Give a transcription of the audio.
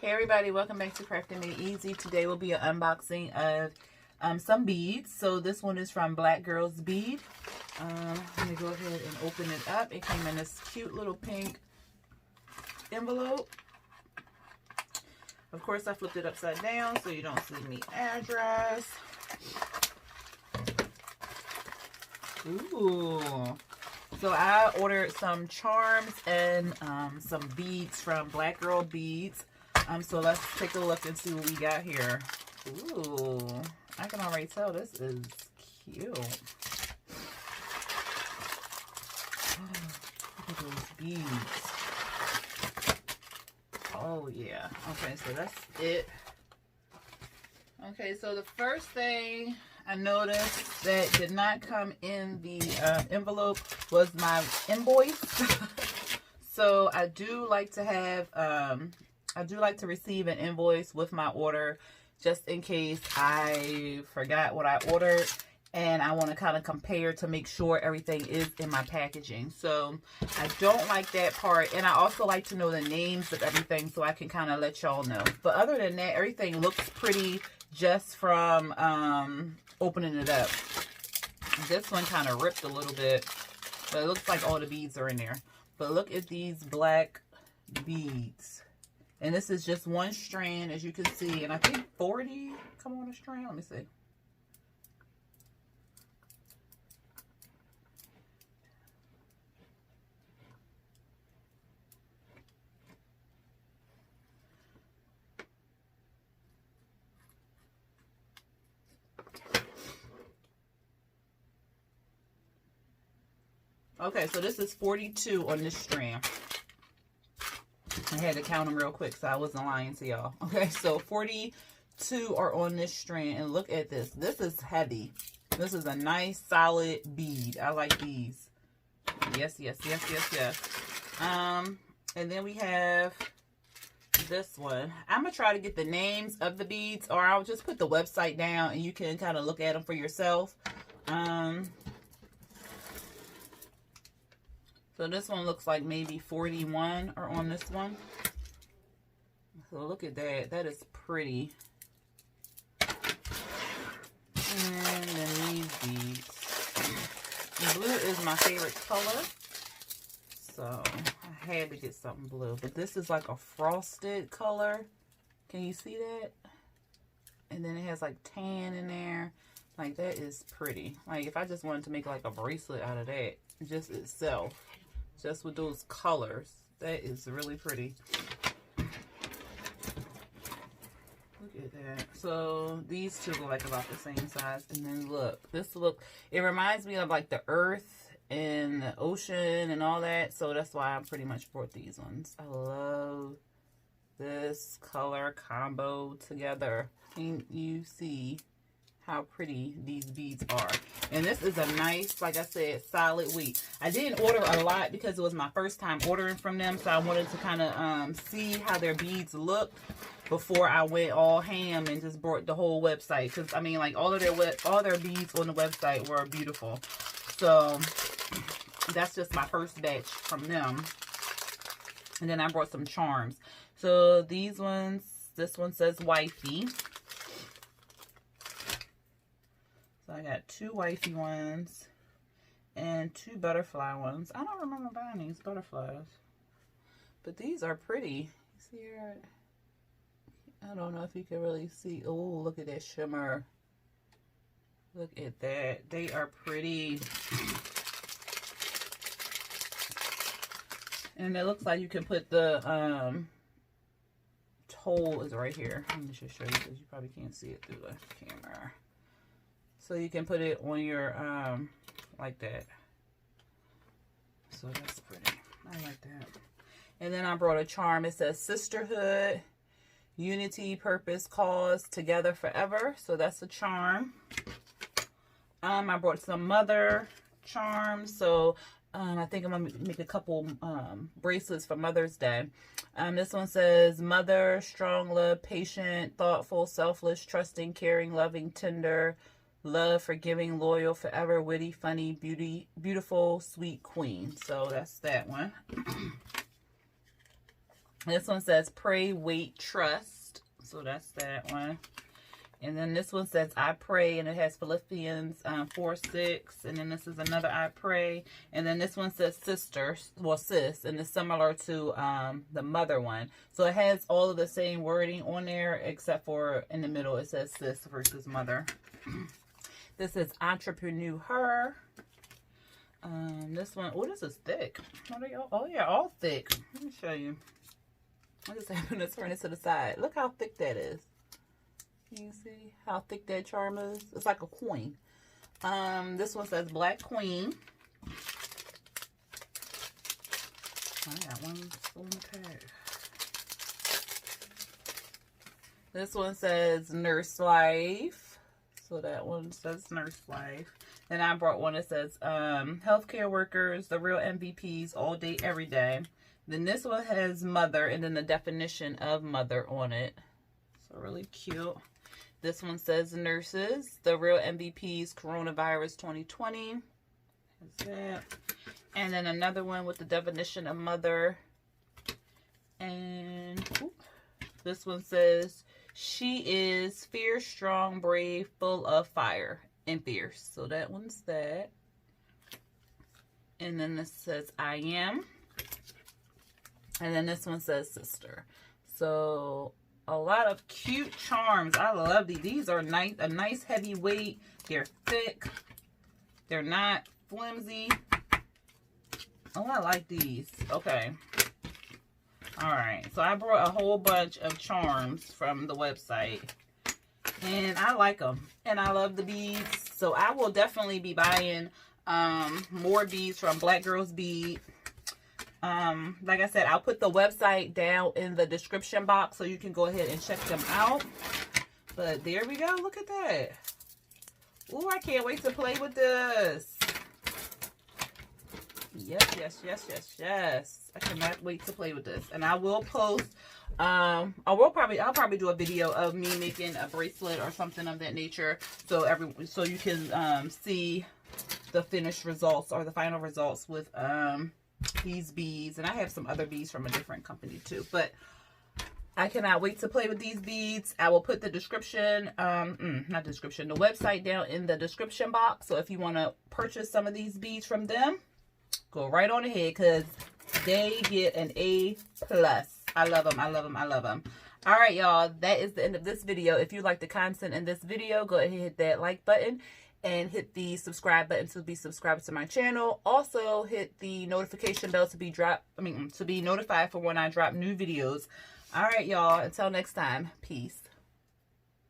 Hey everybody, welcome back to Crafting Made Easy. Today will be an unboxing of some beads. So this one is from Black Girls Bead. Let me go ahead and open it up. It came in this cute little pink envelope. Of course, I flipped it upside down so you don't see the address. Ooh. So I ordered some charms and some beads from Black Girl Beads. So let's take a look and see what we got here. Ooh, I can already tell this is cute. Look at those beads. Oh yeah. Okay, so that's it. Okay, so the first thing I noticed that did not come in the envelope was my invoice. So I do like to have, I do like to receive an invoice with my order just in case I forgot what I ordered and I want to kind of compare to make sure everything is in my packaging. So I don't like that part, and I also like to know the names of everything so I can kind of let y'all know. But other than that, everything looks pretty just from opening it up. This one kind of ripped a little bit, but it looks like all the beads are in there. But look at these black beads. And this is just one strand, as you can see. And I think 40 come on a strand. Let me see. Okay, so this is 42 on this strand. I had to count them real quick so I wasn't lying to y'all. Okay, so 42 are on this strand. And look at this. This is heavy. This is a nice solid bead. I like these. Yes, yes, yes, yes, yes. And then we have this one. I'm going to try to get the names of the beads, or I'll just put the website down and you can kind of look at them for yourself. So this one looks like maybe 41 are on this one. So look at that. That is pretty. And then these beads. The blue is my favorite color. So I had to get something blue. But this is like a frosted color. Can you see that? And then it has like tan in there. Like, that is pretty. Like, if I just wanted to make like a bracelet out of that, just itself. Just with those colors. That is really pretty. Look at that. So these two look like about the same size. And then look. It reminds me of like the earth and the ocean and all that. So that's why I pretty much brought these ones. I love this color combo together. Can you see how pretty these beads are? And this is a nice, like I said, solid weight. I didn't order a lot because it was my first time ordering from them, so I wanted to kind of see how their beads looked before I went all ham and just bought the whole website. Because I mean, like, all their beads on the website were beautiful. So that's just my first batch from them. And then I brought some charms. So these ones, this one says wifey. So I got 2 wifey ones and 2 butterfly ones. I don't remember buying these butterflies, but these are pretty. You see here? I don't know if you can really see. Oh, look at that shimmer. Look at that. They are pretty. And it looks like you can put the hole is right here. Let me just show you because you probably can't see it through the camera. So you can put it on your, like that. So that's pretty. I like that. And then I brought a charm. It says Sisterhood, Unity, Purpose, Cause, Together Forever. So that's a charm. I brought some mother charms. So I think I'm going to make a couple bracelets for Mother's Day. This one says Mother, Strong Love, Patient, Thoughtful, Selfless, Trusting, Caring, Loving, Tender, Love, Forgiving, Loyal, Forever, Witty, Funny, Beautiful, Sweet Queen. So that's that one. This one says pray, wait, trust. So that's that one. And then this one says I pray, and it has Philippians 4:6. And then this is another I pray. And then this one says sister, well, sis, and it's similar to the mother one. So it has all of the same wording on there, except for in the middle it says sis versus mother. This is entrepreneur her. This one, oh, this is thick. What are y'all? Oh yeah, all thick. Let me show you. I'm just having to turn it to the side. Look how thick that is. You see how thick that charm is? It's like a coin. This one says Black Queen. I got one still in the tag. This one says Nurse Life. So that one says Nurse Life. Then I brought one that says Healthcare Workers, the Real MVPs, all day, every day. Then this one has Mother, and then the definition of Mother on it. So really cute. This one says Nurses, the Real MVPs, Coronavirus 2020. That's that. And then another one with the definition of Mother. And this one says, she is fierce, strong, brave, full of fire, and fierce. So that one's that. And then this says, I am. And then this one says, sister. So a lot of cute charms. I love these. These are nice, a nice heavy weight. They're thick. They're not flimsy. Oh, I like these. Okay. All right. So I brought a whole bunch of charms from the website. And I like them. And I love the beads. So I will definitely be buying more beads from Black Girls Bead. Like I said, I'll put the website down in the description box so you can go ahead and check them out. But there we go. Look at that. Ooh, I can't wait to play with this. Yes, yes, yes, yes, yes. I cannot wait to play with this. And I will post, I'll probably do a video of me making a bracelet or something of that nature. So you can see the finished results or the final results with these beads. And I have some other beads from a different company too, but I cannot wait to play with these beads. I will put the description, the website down in the description box. So if you want to purchase some of these beads from them, go right on ahead, because they get an A+. I love them. I love them. I love them. All right, y'all. That is the end of this video. If you like the content in this video, go ahead and hit that like button and hit the subscribe button to be subscribed to my channel. Also, hit the notification bell to be notified for when I drop new videos. All right, y'all. Until next time. Peace.